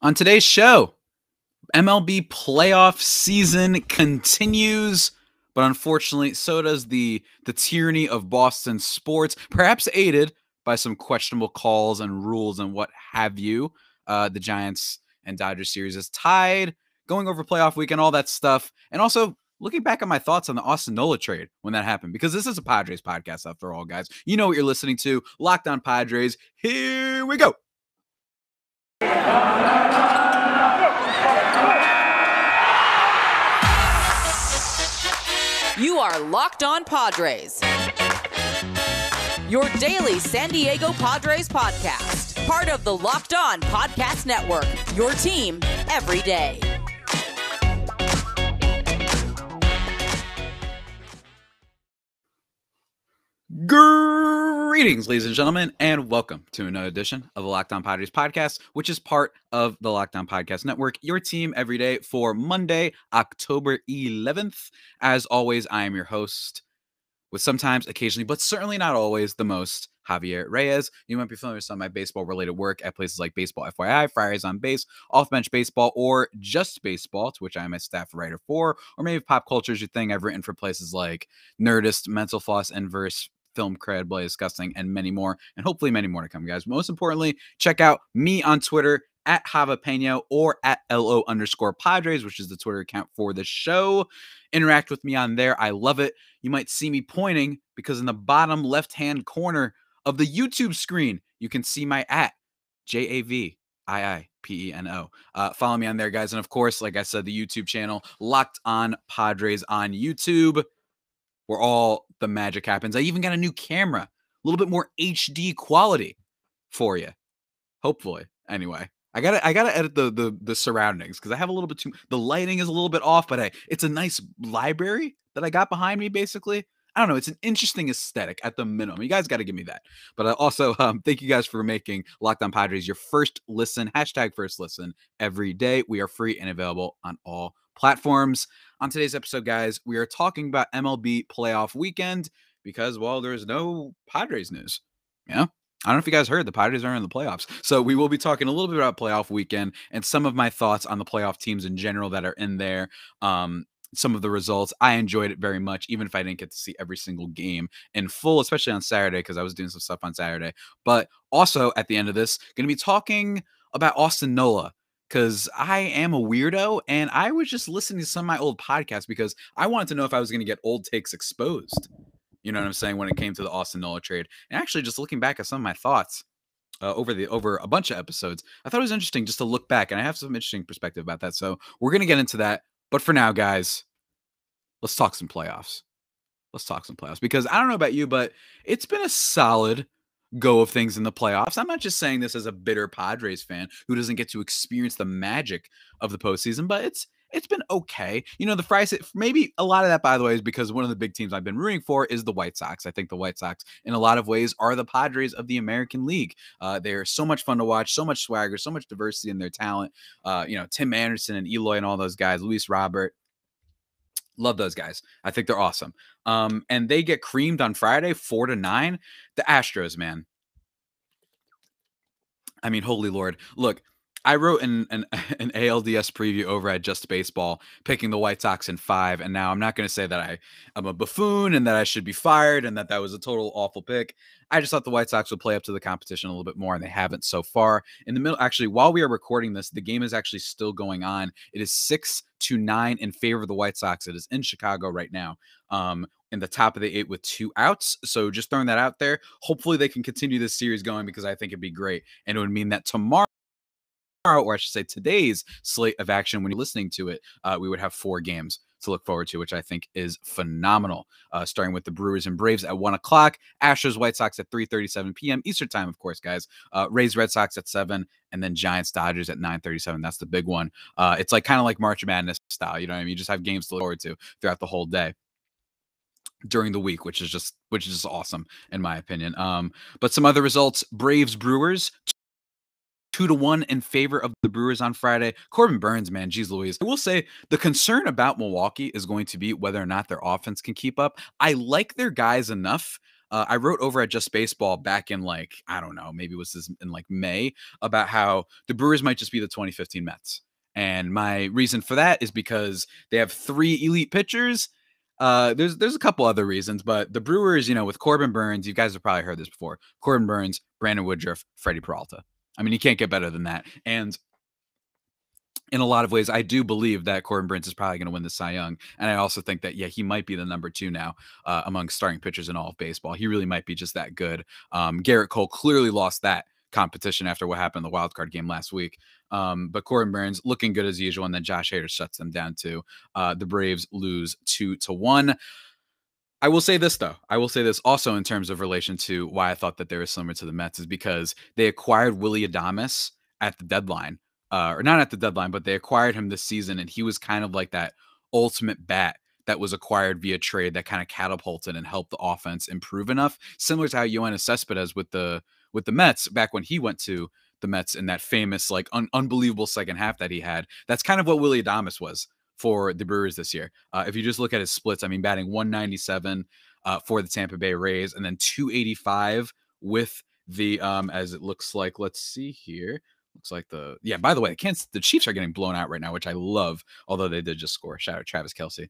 On today's show, MLB playoff season continues, but unfortunately, so does the tyranny of Boston sports, perhaps aided by some questionable calls and rules and what have you. The Giants and Dodgers series is tied, going over playoff weekend, all that stuff, and also looking back at my thoughts on the Austin Nola trade when that happened, because this is a Padres podcast after all, guys. You know what you're listening to, Locked On Padres. Here we go. You are Locked On Padres, your daily San Diego Padres podcast. Part of the Locked On Podcast Network, your team every day. Greetings, ladies and gentlemen, and welcome to another edition of the Locked On Padres podcast, which is part of the Locked On Podcast Network, your team every day for Monday, October 11th. As always, I am your host with sometimes, occasionally, but certainly not always, the most, Javier Reyes. You might be familiar with some of my baseball-related work at places like Baseball FYI, Fridays on Base, Off-Bench Baseball, or Just Baseball, to which I am a staff writer for, or maybe Pop Culture is your thing. I've written for places like Nerdist, Mental Floss, Inverse, Film Cred, Bloody Disgusting, and many more, and hopefully many more to come, guys. Most importantly, check out me on Twitter at Javapeno or at LO_Padres, which is the Twitter account for the show. Interact with me on there. I love it. You might see me pointing because in the bottom left-hand corner of the YouTube screen, you can see my at JAVIIPENO. Follow me on there, guys. And of course, like I said, the YouTube channel, Locked On Padres on YouTube, where all the magic happens. I even got a new camera, a little bit more HD quality for you. Hopefully. Anyway, I gotta edit the surroundings because I have a little bit too. The lighting is a little bit off, but it's a nice library that I got behind me. Basically, I don't know. It's an interesting aesthetic at the minimum. You guys got to give me that. But I also thank you guys for making Locked On Padres your first listen. #first listen every day. We are free and available on all platforms. On today's episode, guys, we are talking about MLB playoff weekend because, well, there's no Padres news. Yeah. I don't know if you guys heard, the Padres are in the playoffs. So we will be talking a little bit about playoff weekend and some of my thoughts on the playoff teams in general that are in there. Some of the results. I enjoyed it very much, even if I didn't get to see every single game in full, especially on Saturday, because I was doing some stuff on Saturday. But also at the end of this, going to be talking about Austin Nola, because I am a weirdo and I was just listening to some of my old podcasts because I wanted to know if I was going to get old takes exposed. You know what I'm saying? When it came to the Austin Nola trade. And actually just looking back at some of my thoughts over a bunch of episodes, I thought it was interesting just to look back, and I have some interesting perspective about that. So we're going to get into that. But for now, guys, let's talk some playoffs. Let's talk some playoffs, because I don't know about you, but it's been a solid go of things in the playoffs. I'm not just saying this as a bitter Padres fan who doesn't get to experience the magic of the postseason, but it's been okay. You know, the Fries, maybe a lot of that, by the way, is because one of the big teams I've been rooting for is the White Sox. I think the White Sox, in a lot of ways, are the Padres of the American League. They're so much fun to watch, so much swagger, so much diversity in their talent. Tim Anderson and Eloy and all those guys, Luis Robert. Love those guys. I think they're awesome. And they get creamed on Friday, 4-9. The Astros, man. I mean, holy Lord. Look, I wrote an ALDS preview over at Just Baseball, picking the White Sox in 5, and now I'm not going to say that I'm a buffoon and that I should be fired and that was a total awful pick. I just thought the White Sox would play up to the competition a little bit more, and they haven't so far. In the middle, actually, while we are recording this, the game is actually still going on. It is 6-9 in favor of the White Sox. It is in Chicago right now. In the top of the 8 with 2 outs. So just throwing that out there. Hopefully they can continue this series going, because I think it'd be great. And it would mean that tomorrow, or I should say today's slate of action, when you're listening to it, we would have 4 games to look forward to, which I think is phenomenal. Starting with the Brewers and Braves at 1 o'clock, Astros, White Sox at 3:37 p.m. Eastern time, of course, guys. Rays, Red Sox at 7, and then Giants, Dodgers at 9:37. That's the big one. It's like kind of like March Madness style. You know what I mean? You just have games to look forward to throughout the whole day during the week, which is just awesome in my opinion. But some other results: Braves, Brewers, 2-1 in favor of the Brewers on Friday. Corbin Burns, man, geez Louise. I will say the concern about Milwaukee is going to be whether or not their offense can keep up. I like their guys enough I wrote over at Just Baseball back in I don't know, maybe it was this in May, about how the Brewers might just be the 2015 Mets. And my reason for that is because they have 3 elite pitchers. There's a couple other reasons, but the Brewers, with Corbin Burns, you guys have probably heard this before. Corbin Burns, Brandon Woodruff, Freddie Peralta. I mean, you can't get better than that. And in a lot of ways, I do believe that Corbin Burns is probably going to win the Cy Young. And I also think that, he might be the number 2 now among starting pitchers in all of baseball. He really might be just that good. Garrett Cole clearly lost that competition after what happened in the wild card game last week. But Corbin Burns looking good as usual. And then Josh Hader shuts them down too. The Braves lose 2-1. I will say this, though. I will say this also in terms of relation to why I thought that they were similar to the Mets is because they acquired Willy Adames at the deadline. Or not at the deadline, but they acquired him this season, and he was kind of like that ultimate bat that was acquired via trade that kind of catapulted and helped the offense improve enough, similar to how Yoenis Cespedes with the Mets back when he went to the Mets in that famous unbelievable second half that he had. That's kind of what Willy Adames was for the Brewers this year. If you just look at his splits, I mean, batting 197 for the Tampa Bay Rays, and then 285 with the as it looks like. Let's see here. Looks like by the way, the Chiefs are getting blown out right now, which I love, although they did just score. Shout out Travis Kelce.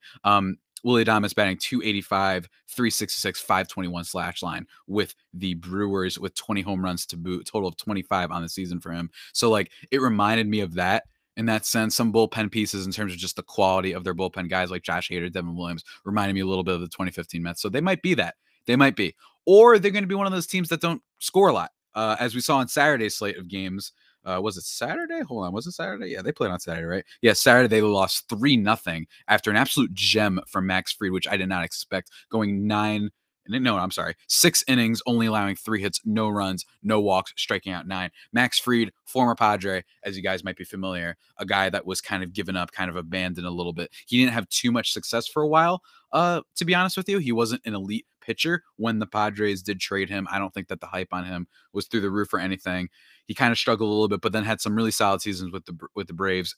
Willy Adames batting 285, 366, 521 slash line with the Brewers with 20 home runs to boot, total of 25 on the season for him. So it reminded me of that in that sense. Some bullpen pieces in terms of just the quality of their bullpen guys like Josh Hader, Devin Williams, reminded me a little bit of the 2015 Mets. So they might be that. They might be. Or they're going to be one of those teams that don't score a lot. As we saw on Saturday's slate of games. Was it Saturday? Hold on. Was it Saturday? Yeah, they played on Saturday, right? Yeah, Saturday they lost 3-0 after an absolute gem from Max Fried, which I did not expect, going 6 innings, only allowing 3 hits, no runs, no walks, striking out 9. Max Fried, former Padre, as you guys might be familiar, a guy that was kind of given up, kind of abandoned a little bit. He didn't have too much success for a while, to be honest with you. He wasn't an elite pitcher when the Padres did trade him. I don't think that the hype on him was through the roof or anything. He kind of struggled a little bit, but then had some really solid seasons with the Braves.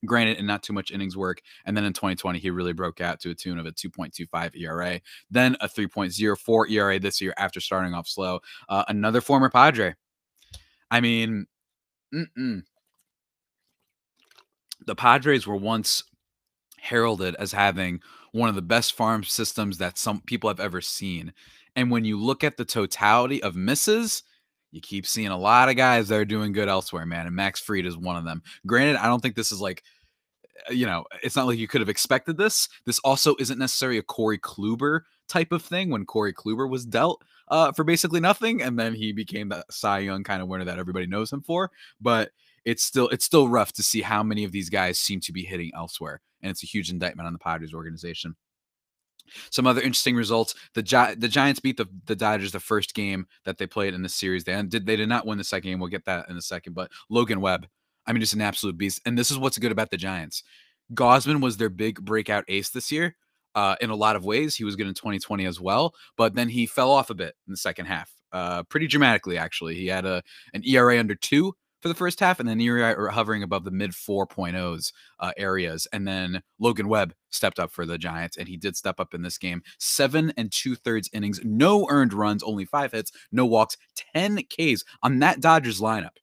Granted, and not too much innings work. And then in 2020, he really broke out to a tune of a 2.25 ERA, then a 3.04 ERA this year after starting off slow. Another former Padre. I mean, the Padres were once heralded as having one of the best farm systems that some people have ever seen. And when you look at the totality of misses, you keep seeing a lot of guys that are doing good elsewhere, man. And Max Fried is one of them. Granted, I don't think this is it's not like you could have expected this. This also isn't necessarily a Corey Kluber type of thing when Corey Kluber was dealt for basically nothing. And then he became the Cy Young kind of winner that everybody knows him for. But it's still rough to see how many of these guys seem to be hitting elsewhere. And it's a huge indictment on the Padres organization. Some other interesting results. The Giants beat the Dodgers the first game that they played in the series. They did not win the second game. We'll get that in a second. But Logan Webb, I mean, just an absolute beast. And this is what's good about the Giants. Gausman was their big breakout ace this year. In a lot of ways, he was good in 2020 as well. But then he fell off a bit in the second half. Pretty dramatically, actually. He had an ERA under 2 for the first half, and then ERA hovering above the mid 4.0s areas. And then Logan Webb stepped up for the Giants, and he did step up in this game. 7 2/3 innings, no earned runs, only 5 hits, no walks, 10 Ks on that Dodgers lineup.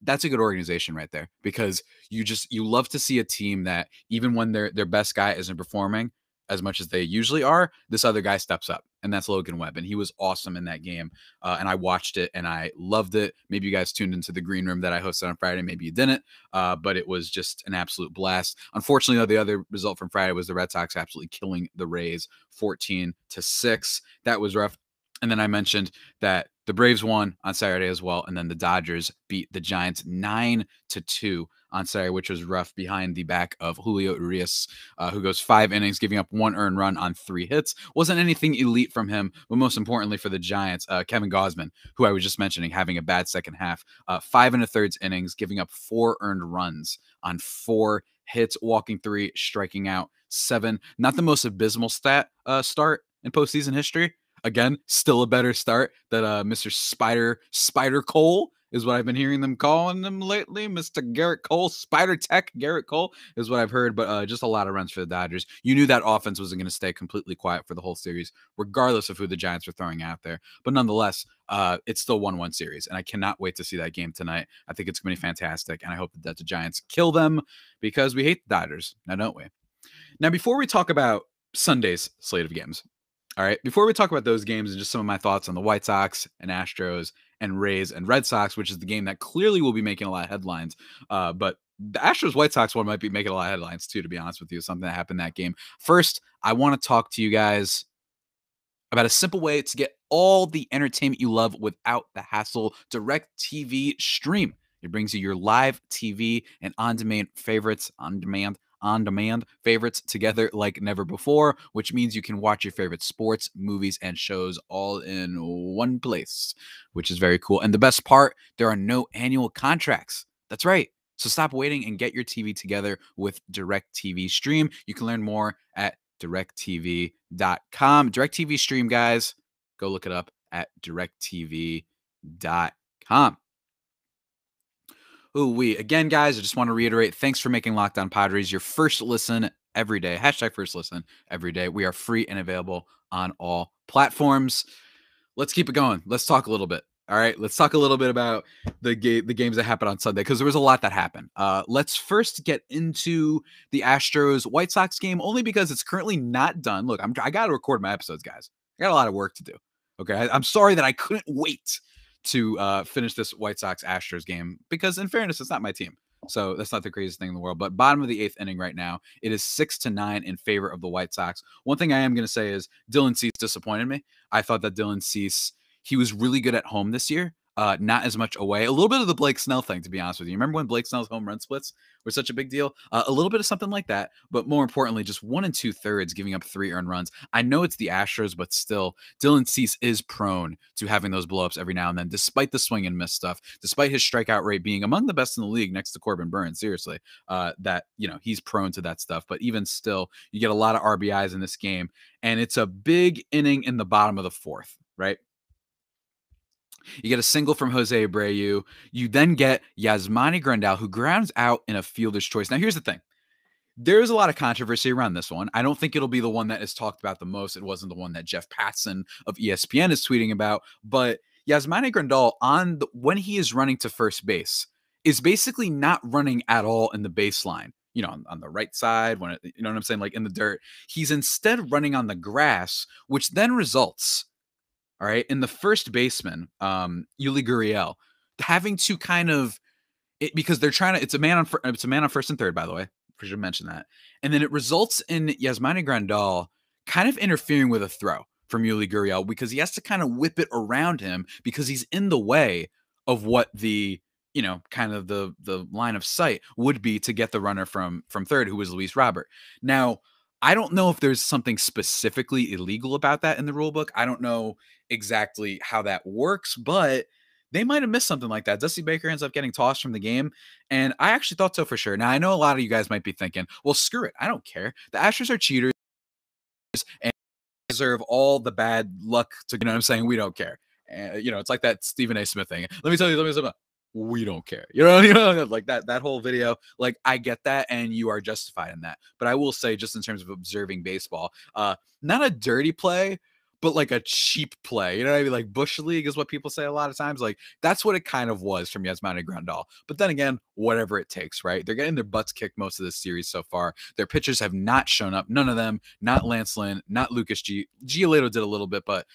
That's a good organization right there, because you love to see a team that even when their best guy isn't performing as much as they usually are, this other guy steps up, and that's Logan Webb. And he was awesome in that game. And I watched it and I loved it. Maybe you guys tuned into the green room that I hosted on Friday. Maybe you didn't, but it was just an absolute blast. Unfortunately, though, the other result from Friday was the Red Sox absolutely killing the Rays 14-6. That was rough. And then I mentioned that the Braves won on Saturday as well. And then the Dodgers beat the Giants 9-2 on Saturday, which was rough, behind the back of Julio Urias, who goes 5 innings, giving up 1 earned run on 3 hits. Wasn't anything elite from him, but most importantly for the Giants, Kevin Gausman, who I was just mentioning, having a bad second half, 5 1/3 innings, giving up 4 earned runs on 4 hits, walking 3, striking out 7. Not the most abysmal start in postseason history. Again, still a better start than Mr. Spider Cole is what I've been hearing them calling him lately. Mr. Garrett Cole, Spider Tech Garrett Cole is what I've heard, but just a lot of runs for the Dodgers. You knew that offense wasn't going to stay completely quiet for the whole series, regardless of who the Giants were throwing out there. But nonetheless, it's still 1-1 series, and I cannot wait to see that game tonight. I think it's going to be fantastic, and I hope that the Giants kill them because we hate the Dodgers, now don't we? Now, before we talk about Sunday's slate of games, all right, before we talk about those games and just some of my thoughts on the White Sox and Astros and Rays and Red Sox, which is the game that clearly will be making a lot of headlines, but the Astros-White Sox one might be making a lot of headlines too, to be honest with you, something that happened in that game. First, I want to talk to you guys about a simple way to get all the entertainment you love without the hassle. DirecTV Stream. It brings you your live TV and on-demand favorites together like never before, which means you can watch your favorite sports, movies, and shows all in one place, which is very cool. And the best part, there are no annual contracts. That's right. So stop waiting and get your TV together with DirecTV Stream. You can learn more at directtv.com. DirecTV Stream, guys, go look it up at directtv.com. Again, guys, I just want to reiterate, thanks for making Locked On Padres your first listen every day. # first listen every day. We are free and available on all platforms. Let's keep it going. Let's talk a little bit. All right, let's talk a little bit about the games that happened on Sunday, because there was a lot that happened. Let's first get into the Astros-White Sox game, only because it's currently not done. Look, I got to record my episodes, guys. I got a lot of work to do. Okay, I'm sorry that I couldn't wait to finish this White Sox-Astros game, because in fairness, it's not my team. So that's not the craziest thing in the world. But bottom of the 8th inning right now, it is 6-9 in favor of the White Sox. One thing I am going to say is Dylan Cease disappointed me. I thought that Dylan Cease, he was really good at home this year. Not as much away. A little bit of the Blake Snell thing, to be honest with you. Remember when Blake Snell's home run splits were such a big deal? A little bit of something like that, but more importantly, just 1 2/3 giving up 3 earned runs. I know it's the Astros, but still, Dylan Cease is prone to having those blowups every now and then, despite the swing and miss stuff, despite his strikeout rate being among the best in the league next to Corbin Burns. Seriously, that, he's prone to that stuff. But even still, you get a lot of RBIs in this game, and it's a big inning in the bottom of the 4th, right? You get a single from Jose Abreu. You then get Yasmani Grandal, who grounds out in a fielder's choice. Now, here's the thing. There's a lot of controversy around this one. I don't think it'll be the one that is talked about the most. It wasn't the one that Jeff Passan of ESPN is tweeting about. But Yasmani Grandal, when he is running to first base, is basically not running at all in the baseline. On the right side, you know what I'm saying? Like in the dirt. He's instead running on the grass, which then results, all right, in the first baseman, Yuli Gurriel, having to kind of because they're trying to. It's a man on first and third, by the way. I should mention that. And then it results in Yasmani Grandal kind of interfering with a throw from Yuli Gurriel, because he has to kind of whip it around him because he's in the way of what the kind of the line of sight would be to get the runner from third, who was Luis Robert. Now, I don't know if there's something specifically illegal about that in the rule book. I don't know exactly how that works, but they might have missed something like that. Dusty Baker ends up getting tossed from the game, and I actually thought so for sure. Now, I know a lot of you guys might be thinking, well, screw it. I don't care. The Astros are cheaters and deserve all the bad luck to, what I'm saying? We don't care. It's like that Stephen A. Smith thing. Let me tell you something. We don't care. Like that whole video. Like, I get that, and you are justified in that. But I will say, just in terms of observing baseball, not a dirty play, but like a cheap play. You know what I mean? Like Bush League is what people say a lot of times. Like, that's what it kind of was from Yasmani Grandal. But then again, whatever it takes, right? They're getting their butts kicked most of this series so far. Their pitchers have not shown up. None of them. Not Lance Lynn, not Lucas Giolito did a little bit, but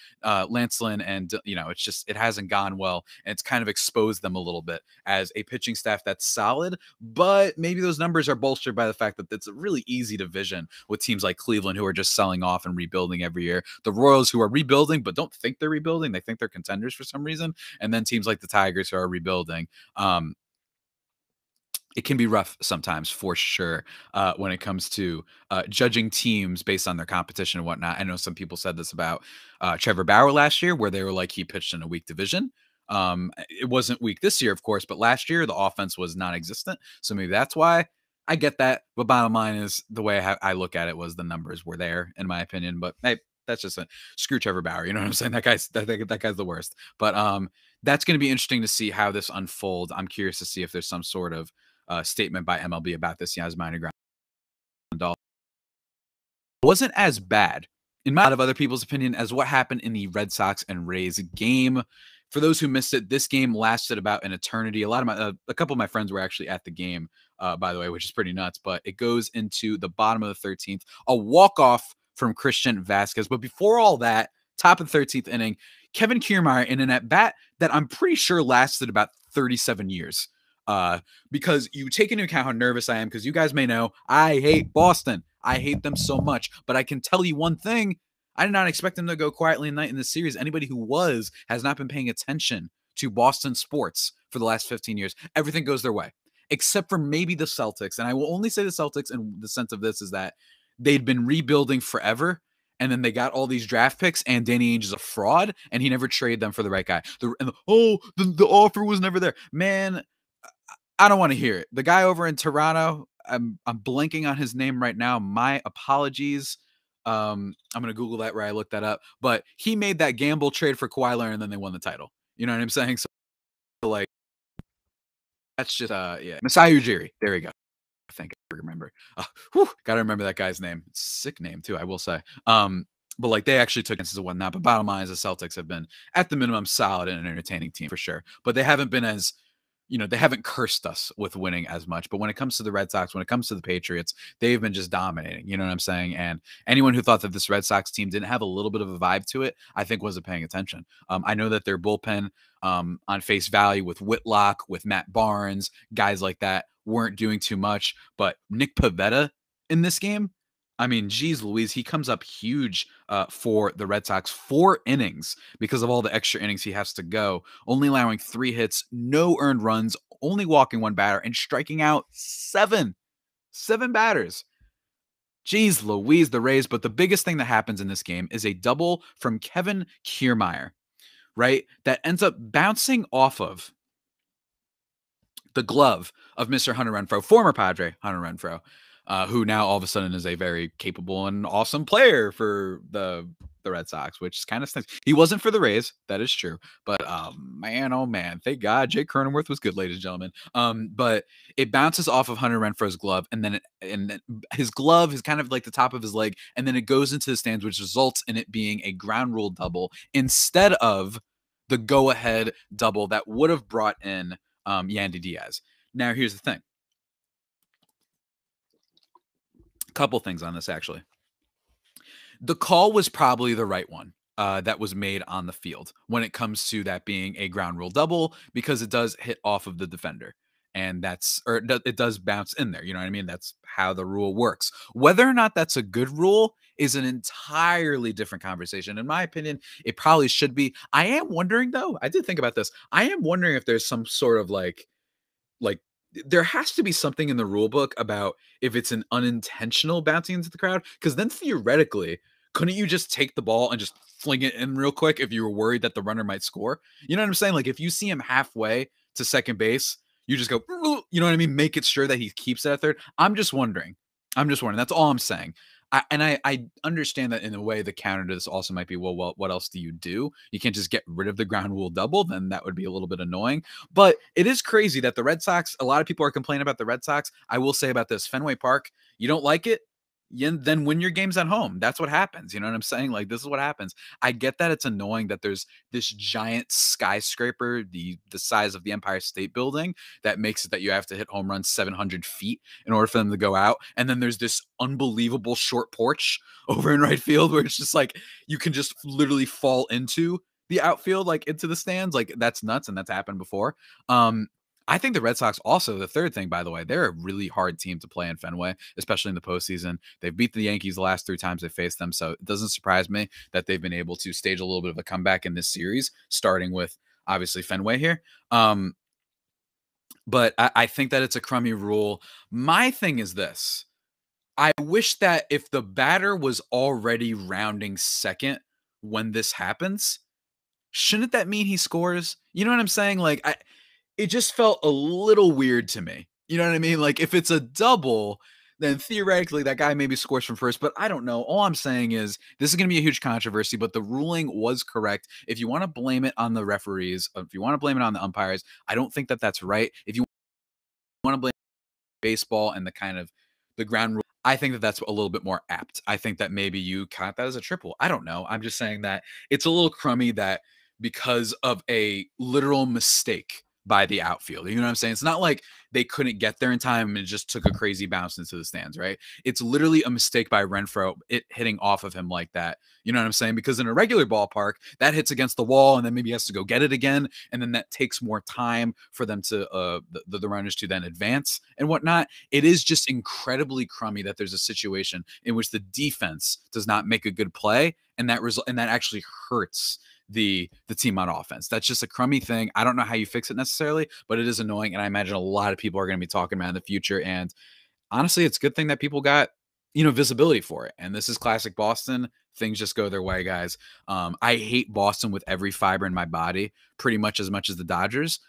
Lance Lynn, and it hasn't gone well, and it's kind of exposed them a little bit as a pitching staff that's solid, but maybe those numbers are bolstered by the fact that it's a really easy division with teams like Cleveland, who are just selling off and rebuilding every year. The Royals, who are rebuilding but don't think they're rebuilding. They think they're contenders for some reason. And then teams like the Tigers, who are rebuilding. It can be rough sometimes, for sure, when it comes to judging teams based on their competition and whatnot. I know some people said this about Trevor Bauer last year, where they were like, he pitched in a weak division. It wasn't weak this year, of course, but last year the offense was non-existent. So maybe that's why. I get that. But bottom line is, the way I look at it was the numbers were there, in my opinion. But hey, that's just screw Trevor Bauer. You know what I'm saying? That guy's the worst. But that's going to be interesting to see how this unfolds. I'm curious to see if there's some sort of statement by MLB about this Yasmani Grandal. Wasn't as bad, in my lot of other people's opinion, as what happened in the Red Sox and Rays game. For those who missed it, this game lasted about an eternity. A couple of my friends were actually at the game, by the way, which is pretty nuts. But it goes into the bottom of the 13th, a walk-off from Christian Vasquez. But before all that, top of the 13th inning, Kevin Kiermaier in an at-bat that I'm pretty sure lasted about 37 years. Because you take into account how nervous I am, because you guys may know I hate Boston. I hate them so much. But I can tell you one thing. I did not expect them to go quietly in night in this series. Anybody who has not been paying attention to Boston sports for the last 15 years. Everything goes their way, except for maybe the Celtics. And I will only say the Celtics in the sense of this is that they'd been rebuilding forever. And then they got all these draft picks, and Danny Ainge is a fraud, and he never traded them for the right guy. The offer was never there. Man, I don't want to hear it. The guy over in Toronto, I'm blanking on his name right now. My apologies. I'm going to Google that where I looked that up. But he made that gamble trade for Kawhi Leonard, and then they won the title. You know what I'm saying? So, like, that's just, yeah. Masai Ujiri. There we go. I think I remember. Got to remember that guy's name. It's a sick name, too, I will say. But, like, they actually took chances and whatnot. But bottom line is the Celtics have been, at the minimum, solid and an entertaining team for sure. But they haven't been as, they haven't cursed us with winning as much. But when it comes to the Red Sox, when it comes to the Patriots, they've been just dominating. You know what I'm saying? And anyone who thought that this Red Sox team didn't have a little bit of a vibe to it, I think wasn't paying attention. I know that their bullpen on face value with Whitlock, with Matt Barnes, guys like that weren't doing too much. But Nick Pivetta in this game, I mean, geez Louise, he comes up huge for the Red Sox. 4 innings because of all the extra innings he has to go, only allowing 3 hits, no earned runs, only walking 1 batter, and striking out 7 batters. Geez Louise, the Rays. But the biggest thing that happens in this game is a double from Kevin Kiermaier, right? That ends up bouncing off of the glove of Mr. Hunter Renfroe, former Padre Hunter Renfroe, who now all of a sudden is a very capable and awesome player for the Red Sox, which is kind of stinks. He wasn't for the Rays, that is true. But man, oh man, thank God Jake Cronenworth was good, ladies and gentlemen. But it bounces off of Hunter Renfroe's glove, and then his glove is kind of like the top of his leg, and then it goes into the stands, which results in it being a ground rule double instead of the go-ahead double that would have brought in Yandy Diaz. Now, here's the thing. Couple things on this, actually. The call was probably the right one that was made on the field when it comes to that being a ground rule double, because it does hit off of the defender, and it does bounce in there. You know what I mean? That's how the rule works. Whether or not that's a good rule is an entirely different conversation. In my opinion, it probably should be. I am wondering, though, I did think about this. I am wondering if there's some sort of like there has to be something in the rule book about if it's an unintentional bouncing into the crowd, because then theoretically, couldn't you just take the ball and just fling it in real quick if you were worried that the runner might score? You know what I'm saying? Like, if you see him halfway to second base, you just go, you know what I mean? Make it sure that he keeps it at third. I'm just wondering. That's all I'm saying. I understand that in a way the counter to this also might be, well, what else do you do? You can't just get rid of the ground rule double. Then that would be a little bit annoying. But it is crazy that the Red Sox, a lot of people are complaining about the Red Sox. I will say about this, Fenway Park, you don't like it, then win your games at home. That's what happens. You know what I'm saying? Like, this is what happens. I get that it's annoying that there's this giant skyscraper, the size of the Empire State Building, that makes it that you have to hit home runs 700 feet in order for them to go out. And then there's this unbelievable short porch over in right field where it's just like you can just literally fall into the outfield, like into the stands. Like, that's nuts, and that's happened before. I think the Red Sox also, the third thing, by the way, they're a really hard team to play in Fenway, especially in the postseason. They've beat the Yankees the last 3 times they faced them, so it doesn't surprise me that they've been able to stage a little bit of a comeback in this series, starting with, obviously, Fenway here. But I think that it's a crummy rule. My thing is this. I wish that if the batter was already rounding second when this happens, shouldn't that mean he scores? You know what I'm saying? Like, it just felt a little weird to me. You know what I mean? Like, if it's a double, then theoretically that guy maybe scores from first, but I don't know. All I'm saying is this is going to be a huge controversy, but the ruling was correct. If you want to blame it on the referees, if you want to blame it on the umpires, I don't think that that's right. If you want to blame baseball and the kind of the ground rule, I think that that's a little bit more apt. I think that maybe you count that as a triple. I don't know. I'm just saying that it's a little crummy that because of a literal mistake by the outfield. You know what I'm saying? It's not like they couldn't get there in time and it just took a crazy bounce into the stands, right? It's literally a mistake by Renfroe, it hitting off of him like that. You know what I'm saying? Because in a regular ballpark, that hits against the wall and then maybe he has to go get it again. And then that takes more time for them to, the runners to then advance and whatnot. It is just incredibly crummy that there's a situation in which the defense does not make a good play. And that actually hurts the team on offense. That's just a crummy thing. I don't know how you fix it necessarily, but it is annoying. And I imagine a lot of people are going to be talking about it in the future. And honestly, it's a good thing that people got, visibility for it. And this is classic Boston. Things just go their way, guys. I hate Boston with every fiber in my body, pretty much as the Dodgers.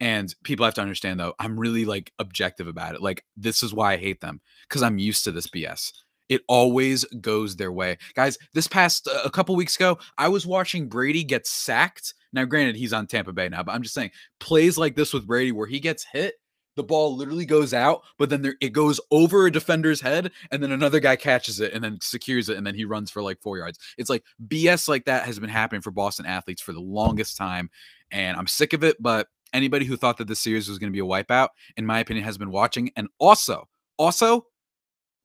And people have to understand, though, I'm really like objective about it. Like, this is why I hate them, because I'm used to this BS. It always goes their way. Guys, this past a couple weeks ago, I was watching Brady get sacked. Now, granted, he's on Tampa Bay now, but I'm just saying plays like this with Brady where he gets hit, the ball literally goes out, but then it goes over a defender's head, and then another guy catches it and then secures it, and then he runs for like 4 yards. It's like BS like that has been happening for Boston athletes for the longest time, and I'm sick of it, but anybody who thought that this series was going to be a wipeout, in my opinion, has been watching. And also,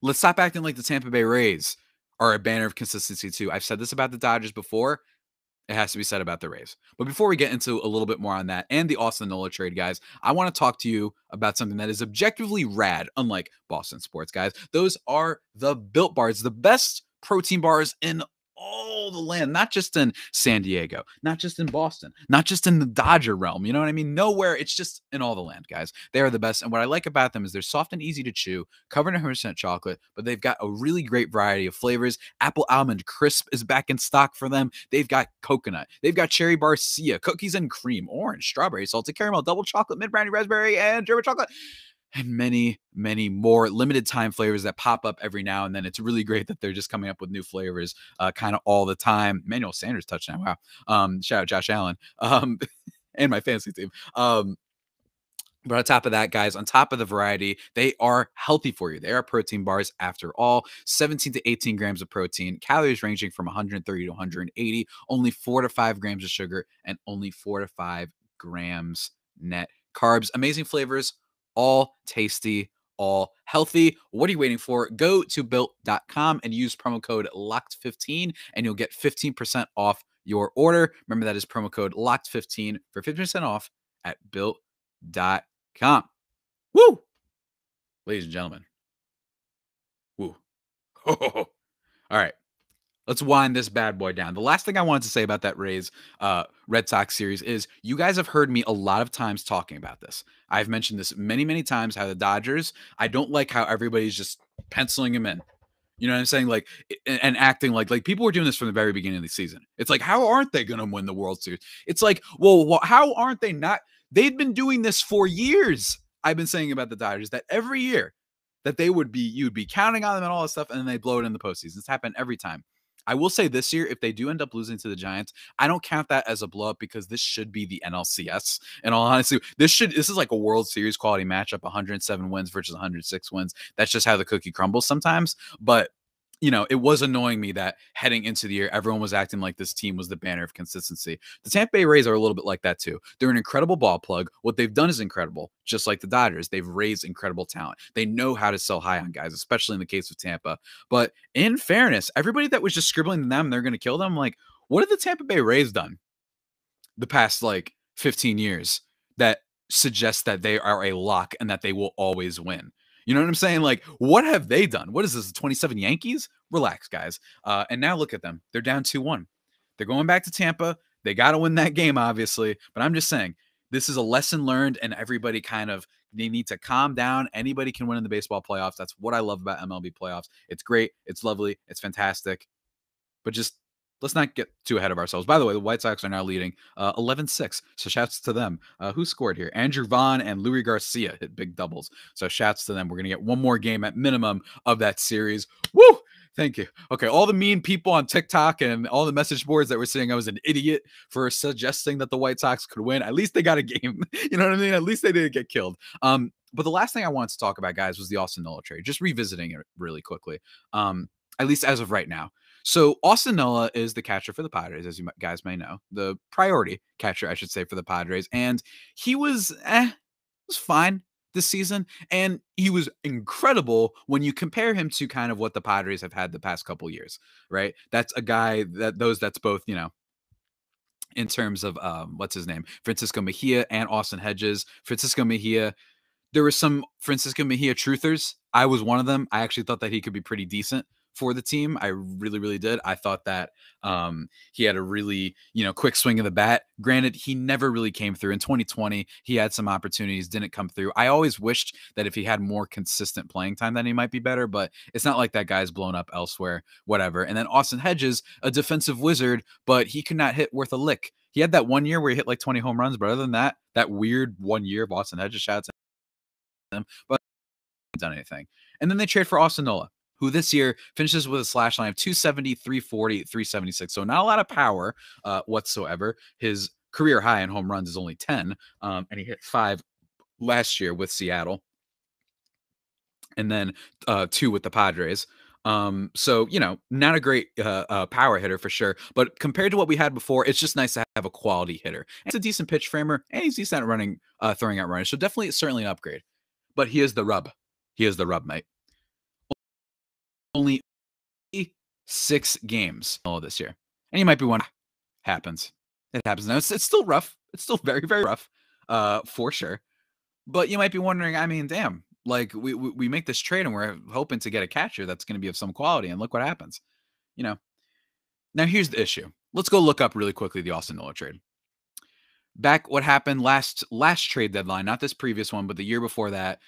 let's stop acting like the Tampa Bay Rays are a banner of consistency too. I've said this about the Dodgers before. It has to be said about the Rays. But before we get into a little bit more on that and the Austin Nola trade, guys, I want to talk to you about something that is objectively rad, unlike Boston sports, guys. Those are the Built Bars, the best protein bars in all the land, not just in San Diego, not just in Boston, not just in the Dodger realm. You know what I mean? Nowhere. It's just in all the land, guys. They are the best. And what I like about them is they're soft and easy to chew, covered in 100% chocolate, but they've got a really great variety of flavors. Apple Almond Crisp is back in stock for them. They've got coconut. They've got cherry barcia, cookies and cream, orange, strawberry, salted caramel, double chocolate, mint brownie, raspberry, and German chocolate. And many, many more limited time flavors that pop up every now and then. It's really great that they're just coming up with new flavors kind of all the time. Manuel Sanders touchdown. Wow. Shout out Josh Allen and my fantasy team. But on top of that, guys, on top of the variety, they are healthy for you. They are protein bars after all. 17 to 18 grams of protein, calories ranging from 130 to 180, only 4 to 5 grams of sugar, and only 4 to 5 grams net carbs. Amazing flavors, all tasty, all healthy. What are you waiting for? Go to built.com and use promo code LOCKED15 and you'll get 15% off your order. Remember, that is promo code LOCKED15 for 15% off at built.com. Woo! Ladies and gentlemen. Woo. All right. Let's wind this bad boy down. The last thing I wanted to say about that Rays Red Sox series is you guys have heard me a lot of times talking about this. I've mentioned this many, many times, how the Dodgers, I don't like how everybody's just penciling them in. You know what I'm saying? Like, and acting like people were doing this from the very beginning of the season. It's like, how aren't they going to win the World Series? It's like, well, how aren't they not? They've been doing this for years. I've been saying about the Dodgers that every year that you'd be counting on them and all this stuff, and then they blow it in the postseason. It's happened every time. I will say this year, if they do end up losing to the Giants, I don't count that as a blow up because this should be the NLCS. In all honesty, this is like a World Series quality matchup, 107 wins versus 106 wins. That's just how the cookie crumbles sometimes. But it was annoying me that heading into the year, everyone was acting like this team was the banner of consistency. The Tampa Bay Rays are a little bit like that too. They're an incredible ball plug. What they've done is incredible. Just like the Dodgers, they've raised incredible talent. They know how to sell high on guys, especially in the case of Tampa. But in fairness, everybody that was just scribbling them, they're going to kill them. Like, what have the Tampa Bay Rays done the past 15 years that suggests that they are a lock and that they will always win? You know what I'm saying? Like, what have they done? What is this, the 27 Yankees? Relax, guys. And now look at them. They're down 2-1. They're going back to Tampa. They got to win that game, obviously. But I'm just saying, this is a lesson learned, and everybody they need to calm down. Anybody can win in the baseball playoffs. That's what I love about MLB playoffs. It's great. It's lovely. It's fantastic. But just let's not get too ahead of ourselves. By the way, the White Sox are now leading 11-6. So shouts to them. Who scored here? Andrew Vaughn and Luis Garcia hit big doubles. So shouts to them. We're going to get one more game at minimum of that series. Woo! Thank you. Okay, all the mean people on TikTok and all the message boards that were saying I was an idiot for suggesting that the White Sox could win, at least they got a game. You know what I mean? At least they didn't get killed. But the last thing I wanted to talk about, guys, was the Austin Nola trade. Just revisiting it really quickly, at least as of right now. So Austin Nola is the catcher for the Padres, as you guys may know, the priority catcher, I should say, for the Padres. And he was fine this season. And he was incredible when you compare him to kind of what the Padres have had the past couple years, right? That's a guy that's both, you know, in terms of what's his name? Francisco Mejia and Austin Hedges. Francisco Mejia, there were some Francisco Mejia truthers. I was one of them. I actually thought that he could be pretty decent for the team. I really, really did. I thought that he had a really, you know, quick swing of the bat. Granted, he never really came through. In 2020, he had some opportunities, didn't come through. I always wished that if he had more consistent playing time, then he might be better, but it's not like that guy's blown up elsewhere, whatever. And then Austin Hedges, a defensive wizard, but he could not hit worth a lick. He had that 1 year where he hit like 20 home runs, but other than that, that weird 1 year of Austin Hedges shots them, but done anything. And then they trade for Austin Nola, who this year finishes with a slash line of 270, 340, 376. So not a lot of power whatsoever. His career high in home runs is only 10, and he hit 5 last year with Seattle, and then 2 with the Padres. So, you know, not a great power hitter for sure, but compared to what we had before, it's just nice to have a quality hitter. And it's a decent pitch framer, and he's decent at running, throwing out runners. So definitely, certainly an upgrade. But here's the rub. Here's the rub, mate. Only 6 games all this year. And you might be wondering, happens. It happens now. It's still rough. It's still very, very rough, for sure. But you might be wondering, I mean, damn, like we make this trade and we're hoping to get a catcher that's going to be of some quality. And look what happens. You know, now here's the issue. Let's go look up really quickly the Austin Nola trade. Back what happened last trade deadline, not this previous one, but the year before that,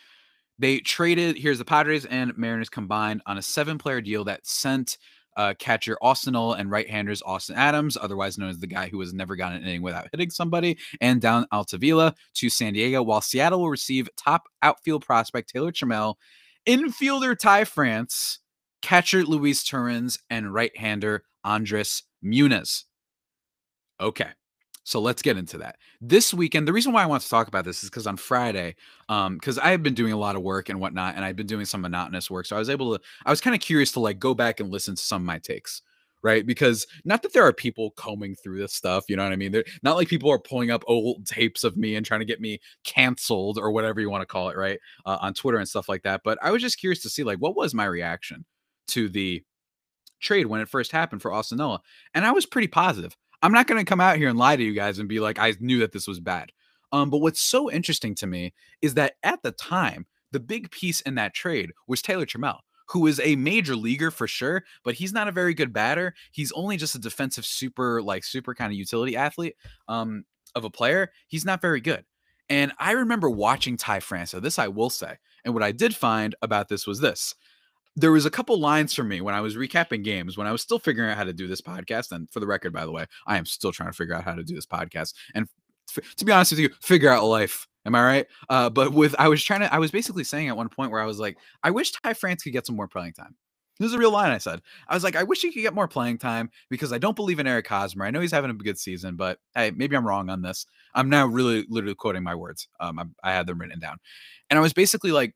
they traded, here's the Padres and Mariners combined on a 7-player deal that sent catcher Austin Nola and right-handers Austin Adams, otherwise known as the guy who has never gotten an inning without hitting somebody, and down Altavilla to San Diego, while Seattle will receive top outfield prospect Taylor Trammell, infielder Ty France, catcher Luis Torrens, and right-hander Andres Muniz. Okay. So let's get into that. This weekend, the reason why I want to talk about this is because on Friday, because I have been doing a lot of work and whatnot, and I've been doing some monotonous work. So I was kind of curious to like go back and listen to some of my takes, right? Because not that there are people combing through this stuff, you know what I mean? They're not like people are pulling up old tapes of me and trying to get me canceled or whatever you want to call it, right? On Twitter and stuff like that. But I was just curious to see like, what was my reaction to the trade when it first happened for Austin Nola? And I was pretty positive. I'm not going to come out here and lie to you guys and be like, I knew that this was bad. But what's so interesting to me is that at the time, the big piece in that trade was Taylor Trammell, who is a major leaguer for sure, but he's not a very good batter. He's only just a defensive super kind of utility athlete of a player. He's not very good. And I remember watching Ty France. So this I will say. And what I did find about this was this. There was a couple lines from me when I was recapping games, when I was still figuring out how to do this podcast. And for the record, by the way, I am still trying to figure out how to do this podcast. And to be honest with you, figure out life. Am I right? I was basically saying at one point where I was like, I wish Ty France could get some more playing time. This is a real line I said. I was like, I wish he could get more playing time because I don't believe in Eric Hosmer. I know he's having a good season, but hey, maybe I'm wrong on this. I'm now really literally quoting my words. I had them written down. And I was basically like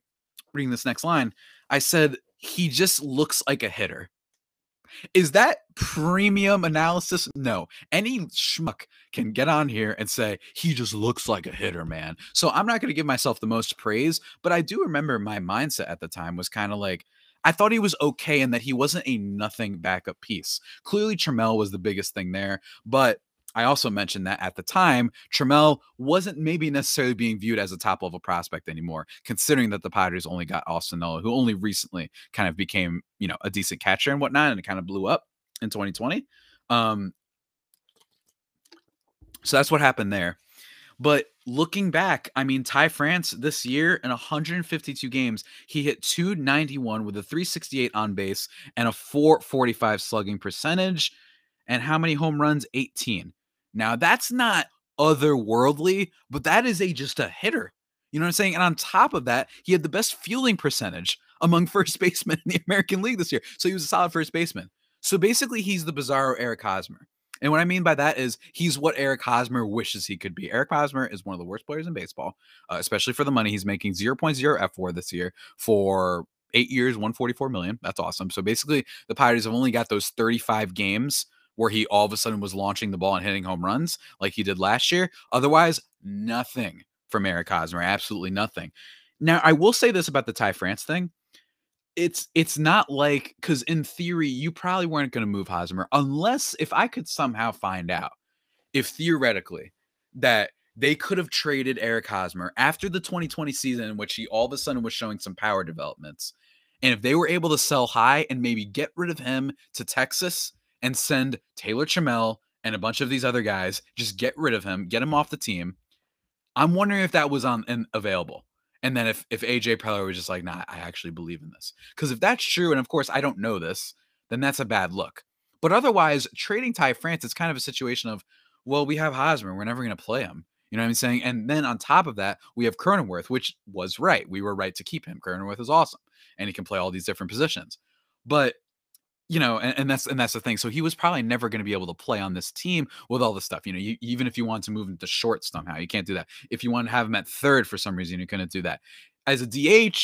reading this next line. I said, he just looks like a hitter. Is that premium analysis? No. Any schmuck can get on here and say, he just looks like a hitter, man. So I'm not going to give myself the most praise, but I do remember my mindset at the time was kind of like, I thought he was okay and that he wasn't a nothing backup piece. Clearly, Trammell was the biggest thing there, but I also mentioned that at the time, Trammell wasn't maybe necessarily being viewed as a top-level prospect anymore, considering that the Padres only got Austin Nola, who only recently kind of became, you know, a decent catcher and whatnot, and it kind of blew up in 2020. So that's what happened there. But looking back, I mean, Ty France this year in 152 games, he hit .291 with a .368 on base and a .445 slugging percentage. And how many home runs? 18. Now, that's not otherworldly, but that is just a hitter. You know what I'm saying? And on top of that, he had the best fielding percentage among first basemen in the American League this year. So he was a solid first baseman. So basically, he's the bizarro Eric Hosmer. And what I mean by that is he's what Eric Hosmer wishes he could be. Eric Hosmer is one of the worst players in baseball, especially for the money he's making. 0.0 F4 this year for 8 years, 144 million. That's awesome. So basically, the Padres have only got those 35 games where he all of a sudden was launching the ball and hitting home runs like he did last year. Otherwise, nothing from Eric Hosmer. Absolutely nothing. Now, I will say this about the Ty France thing. It's not like, because in theory, you probably weren't going to move Hosmer unless if I could somehow find out if theoretically that they could have traded Eric Hosmer after the 2020 season in which he all of a sudden was showing some power developments. And if they were able to sell high and maybe get rid of him to Texas and send Taylor Trammell and a bunch of these other guys, just get rid of him, get him off the team. I'm wondering if that was on and available. And then if AJ Preller was just like, nah, I actually believe in this. Because if that's true, and of course I don't know this, then that's a bad look. But otherwise, trading Ty France is kind of a situation of, well, we have Hosmer. We're never going to play him. You know what I'm saying? And then on top of that, we have Cronenworth, which was right. We were right to keep him. Cronenworth is awesome. And he can play all these different positions. But you know, and that's the thing. So he was probably never going to be able to play on this team with all this stuff. You know, even if you want to move him to short somehow, you can't do that. If you want to have him at third for some reason, you couldn't do that. As a DH,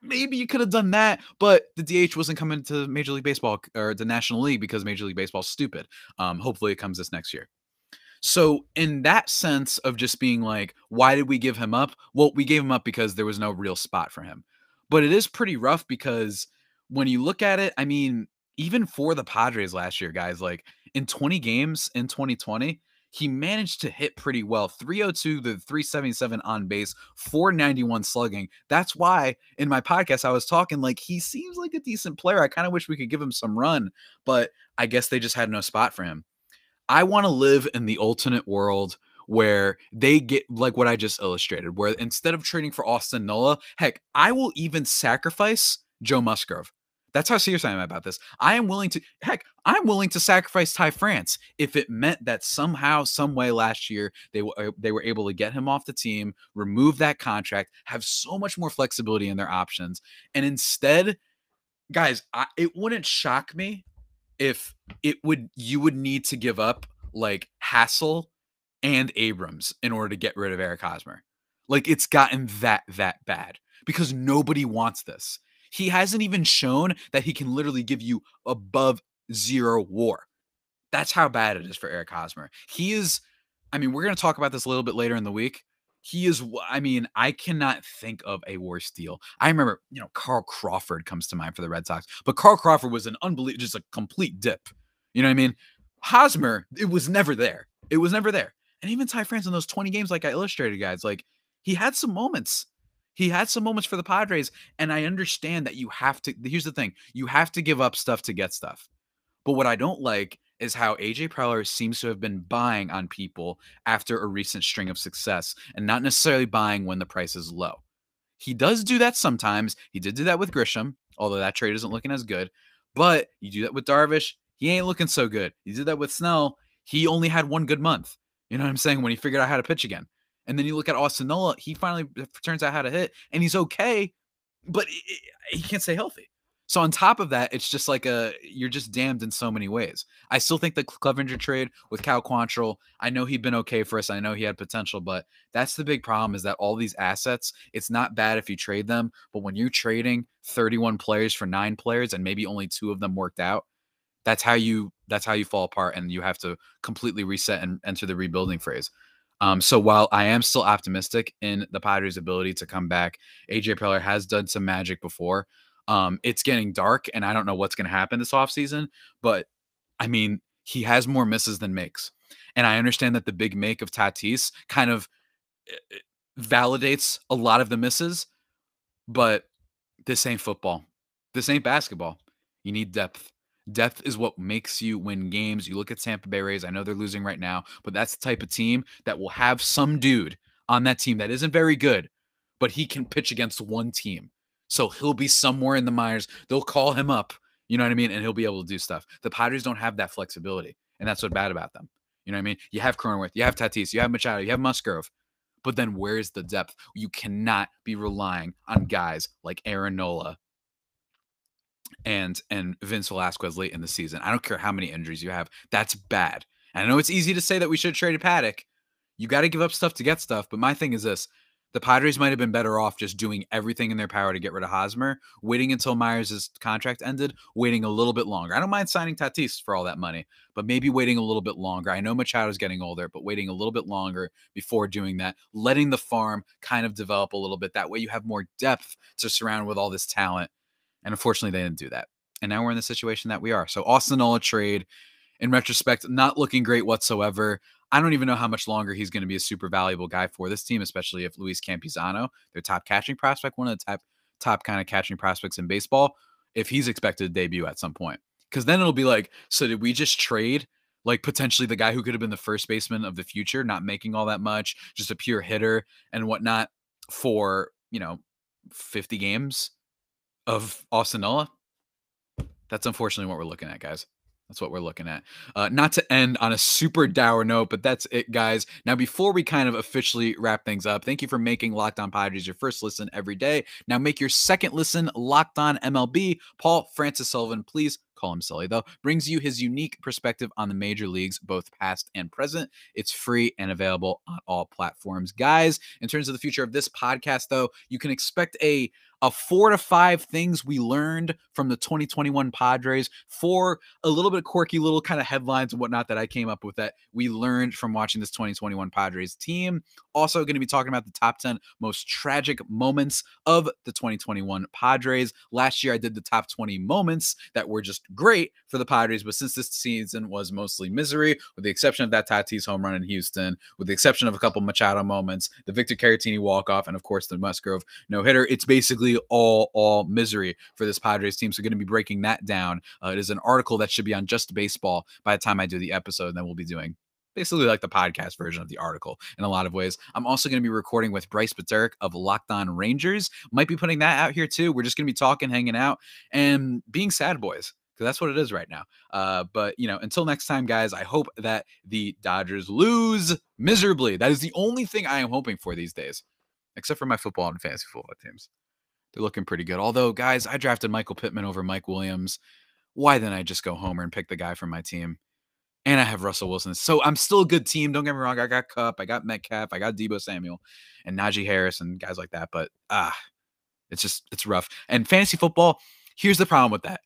maybe you could have done that, but the DH wasn't coming to Major League Baseball or the National League because Major League Baseball is stupid. Hopefully it comes this next year. So in that sense of just being like, why did we give him up? Well, we gave him up because there was no real spot for him. But it is pretty rough because when you look at it, I mean, even for the Padres last year, guys, like in 20 games in 2020, he managed to hit pretty well. 302 to 377 on base, 491 slugging. That's why in my podcast I was talking like he seems like a decent player. I kind of wish we could give him some run, but I guess they just had no spot for him. I want to live in the alternate world where they get like what I just illustrated, where instead of trading for Austin Nola, heck, I will even sacrifice Joe Musgrove. That's how serious I am about this. I'm willing to sacrifice Ty France if it meant that somehow, some way last year they were able to get him off the team, remove that contract, have so much more flexibility in their options, and instead, guys, it wouldn't shock me if you would need to give up like Hassel and Abrams in order to get rid of Eric Hosmer. Like it's gotten that bad because nobody wants this. He hasn't even shown that he can literally give you above zero WAR. That's how bad it is for Eric Hosmer. He is, I mean, we're going to talk about this a little bit later in the week. He is, I mean, I cannot think of a worse deal. I remember, Carl Crawford comes to mind for the Red Sox, but Carl Crawford was an unbelievable, just a complete dip. You know what I mean? Hosmer, it was never there. It was never there. And even Ty France in those 20 games, like I illustrated, guys, like he had some moments. He had some moments for the Padres, and I understand that you have to, here's the thing, you have to give up stuff to get stuff. But what I don't like is how AJ Preller seems to have been buying on people after a recent string of success and not necessarily buying when the price is low. He does do that sometimes. He did do that with Grisham, although that trade isn't looking as good. But you do that with Darvish, he ain't looking so good. You did that with Snell, he only had one good month. You know what I'm saying? When he figured out how to pitch again. And then you look at Austin Nola, he finally turns out how to hit, and he's okay, but he can't stay healthy. So on top of that, it's just like you're just damned in so many ways. I still think the Clevenger trade with Cal Quantrill, I know he'd been okay for us. I know he had potential, but that's the big problem is that all these assets, it's not bad if you trade them, but when you're trading 31 players for 9 players and maybe only 2 of them worked out, that's how you fall apart and you have to completely reset and enter the rebuilding phase. So while I am still optimistic in the Padres' ability to come back, AJ Preller has done some magic before. It's getting dark, and I don't know what's going to happen this offseason, but I mean, he has more misses than makes. And I understand that the big make of Tatis kind of validates a lot of the misses, but this ain't football. This ain't basketball. You need depth. Depth is what makes you win games. You look at Tampa Bay Rays. I know they're losing right now, but that's the type of team that will have some dude on that team that isn't very good, but he can pitch against one team. So he'll be somewhere in the minors. They'll call him up, You know what I mean? And he'll be able to do stuff. The Padres don't have that flexibility, and that's what's bad about them. You know what I mean? You have Cronenworth, you have Tatis, you have Machado, you have Musgrove, but then where's the depth? You cannot be relying on guys like Aaron Nola and Vince Velasquez late in the season. I don't care how many injuries you have. That's bad. And I know it's easy to say that we should trade a Paddock. You got to give up stuff to get stuff. But my thing is this. The Padres might have been better off just doing everything in their power to get rid of Hosmer, waiting until Myers' contract ended, waiting a little bit longer. I don't mind signing Tatis for all that money, but maybe waiting a little bit longer. I know Machado's getting older, but waiting a little bit longer before doing that, letting the farm kind of develop a little bit. That way you have more depth to surround with all this talent. And unfortunately, they didn't do that. And now we're in the situation that we are. So Austin Nola trade, in retrospect, not looking great whatsoever. I don't even know how much longer he's going to be a super valuable guy for this team, especially if Luis Campusano, their top catching prospect, one of the top kind of catching prospects in baseball, if he's expected to debut at some point. Because then it'll be like, so did we just trade like potentially the guy who could have been the first baseman of the future, not making all that much, just a pure hitter and whatnot for, 50 games of Austin Nola? That's unfortunately what we're looking at, guys. That's what we're looking at. Not to end on a super dour note, but that's it, guys. Now, before we kind of officially wrap things up, thank you for making Locked On Padres your first listen every day. Now make your second listen Locked On MLB. Paul Francis Sullivan, please call him Sully, though, brings you his unique perspective on the major leagues, both past and present. It's free and available on all platforms. Guys, in terms of the future of this podcast, though, you can expect a 4 to 5 things we learned from the 2021 Padres, 4 a little bit of quirky little kind of headlines and whatnot that I came up with that we learned from watching this 2021 Padres team. Also going to be talking about the top 10 most tragic moments of the 2021 Padres. Last year, I did the top 20 moments that were just great for the Padres, but since this season was mostly misery, with the exception of that Tatis home run in Houston, with the exception of a couple Machado moments, the Victor Caratini walk-off, and of course the Musgrove no-hitter, it's basically all misery for this Padres team. So going to be breaking that down. It is an article that should be on Just Baseball by the time I do the episode, and then we'll be doing basically like the podcast version of the article in a lot of ways. I'm also going to be recording with Bryce Paterick of Locked On Rangers. Might be putting that out here too. We're just going to be talking, hanging out, and being sad boys, because that's what it is right now. But, until next time, guys, I hope that the Dodgers lose miserably. That is the only thing I am hoping for these days, except for my football and fantasy football teams. They're looking pretty good. Although, guys, I drafted Michael Pittman over Mike Williams. Why didn't I just go homer and pick the guy from my team? And I have Russell Wilson. So I'm still a good team. Don't get me wrong. I got Kupp. I got Metcalf. I got Deebo Samuel and Najee Harris and guys like that. But it's rough. And fantasy football, here's the problem with that.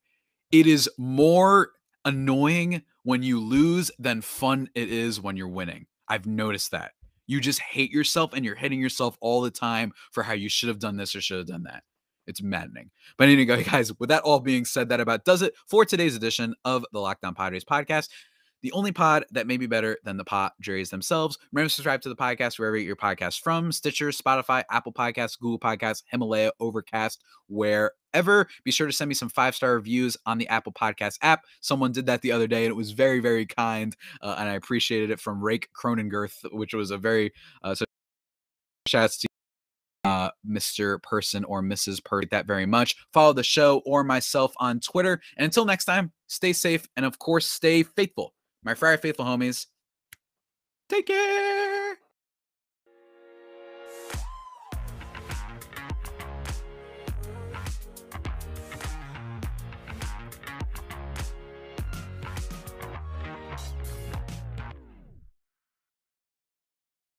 It is more annoying when you lose than fun it is when you're winning. I've noticed that. You just hate yourself and you're hitting yourself all the time for how you should have done this or should have done that. It's maddening. But anyway, guys, with that all being said, that about does it for today's edition of the Locked On Padres podcast. The only pod that may be better than the Padres themselves. Remember to subscribe to the podcast wherever you get your podcasts from: Stitcher, Spotify, Apple Podcasts, Google Podcasts, Himalaya, Overcast, wherever. Be sure to send me some 5-star reviews on the Apple Podcast app. Someone did that the other day, and it was very, very kind, and I appreciated it, from Rake Cronengerth, which was a very so shouts to Mr. Person or Mrs. Person. That very much. Follow the show or myself on Twitter. And until next time, stay safe and, of course, stay faithful. My Friday faithful homies, take care.